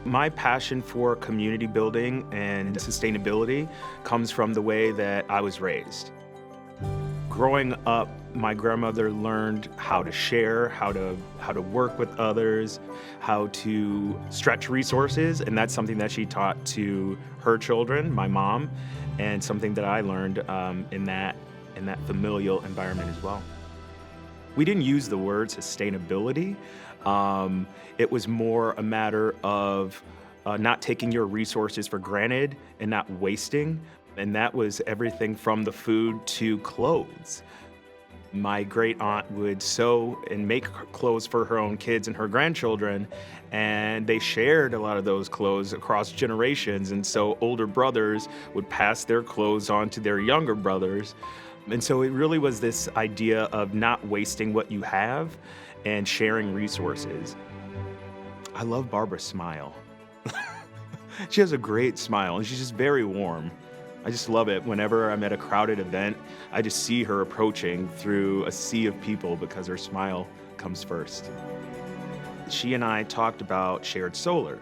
My passion for community building and sustainability comes from the way that I was raised. Growing up, my grandmother learned how to share, how to work with others, how to stretch resources, and that's something that she taught to her children, my mom, and something that I learned in that familial environment as well. We didn't use the word sustainability. It was more a matter of not taking your resources for granted and not wasting. And that was everything from the food to clothes. My great aunt would sew and make clothes for her own kids and her grandchildren, and they shared a lot of those clothes across generations. And so older brothers would pass their clothes on to their younger brothers. And so it really was this idea of not wasting what you have and sharing resources. I love Barbara's smile. She has a great smile, and she's just very warm. I just love it. Whenever I'm at a crowded event, I just see her approaching through a sea of people because her smile comes first. She and I talked about shared solar,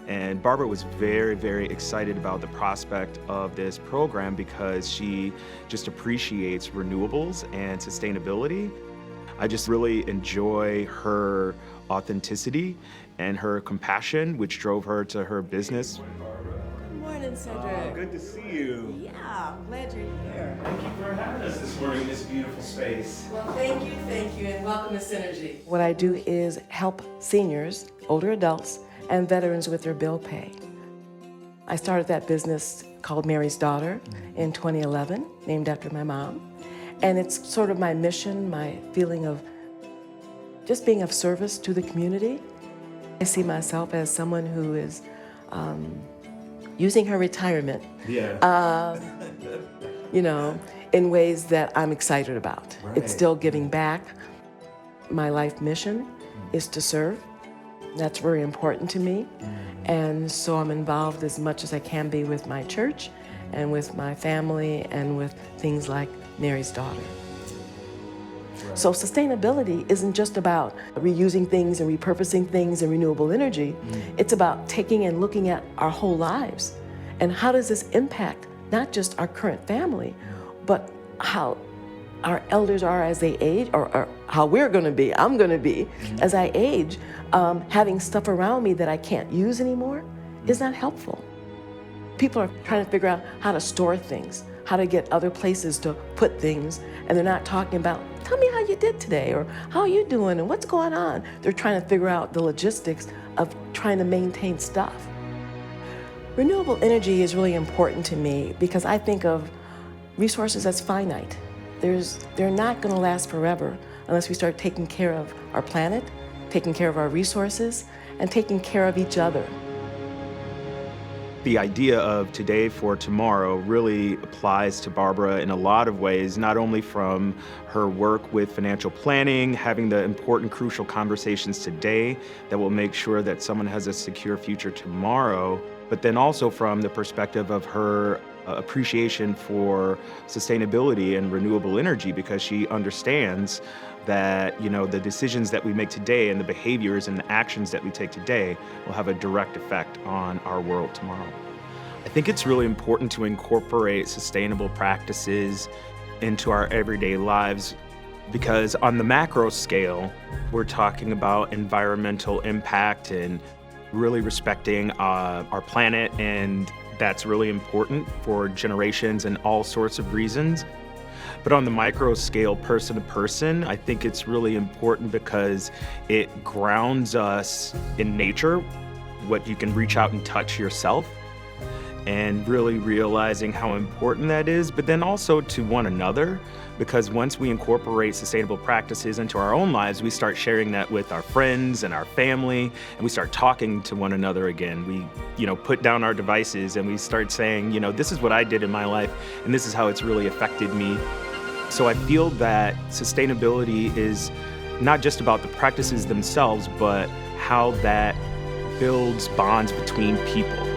and Barbara was very, very excited about the prospect of this program because she just appreciates renewables and sustainability. I just really enjoy her authenticity and her compassion, which drove her to her business. Good morning, Cedric. Good to see you. Yeah, I'm glad you're here. Thank you for having us this morning in this beautiful space. Well, thank you, and welcome to Synergy. What I do is help seniors, older adults, and veterans with their bill pay. I started that business called Mary's Daughter in 2011, named after my mom. And it's sort of my mission, my feeling of just being of service to the community. I see myself as someone who is using her retirement, in ways that I'm excited about. Right. It's still giving back. My life mission is to serve. That's very important to me. And so I'm involved as much as I can be with my church and with my family and with things like Mary's Daughter. So sustainability isn't just about reusing things and repurposing things and renewable energy. It's about taking and looking at our whole lives and how does this impact not just our current family, but how our elders are as they age, or how we're going to be, I'm going to be as I age. Having stuff around me that I can't use anymore is not helpful. People are trying to figure out how to store things, how to get other places to put things, and they're not talking about, tell me how you did today, or how are you doing, and what's going on? They're trying to figure out the logistics of trying to maintain stuff. Renewable energy is really important to me because I think of resources as finite. They're not going to last forever unless we start taking care of our planet, taking care of our resources, and taking care of each other. The idea of today for tomorrow really applies to Barbara in a lot of ways, not only from her work with financial planning, having the important, crucial conversations today that will make sure that someone has a secure future tomorrow, but then also from the perspective of her appreciation for sustainability and renewable energy, because she understands that, the decisions that we make today and the behaviors and the actions that we take today will have a direct effect on our world tomorrow. I think it's really important to incorporate sustainable practices into our everyday lives because on the macro scale, we're talking about environmental impact and really respecting our planet, and that's really important for generations and all sorts of reasons. But on the micro scale, person to person, I think it's really important because it grounds us in nature, what you can reach out and touch yourself, and really realizing how important that is, but then also to one another, because once we incorporate sustainable practices into our own lives, we start sharing that with our friends and our family, and we start talking to one another again. We, put down our devices and we start saying, this is what I did in my life, and this is how it's really affected me. So I feel that sustainability is not just about the practices themselves, but how that builds bonds between people.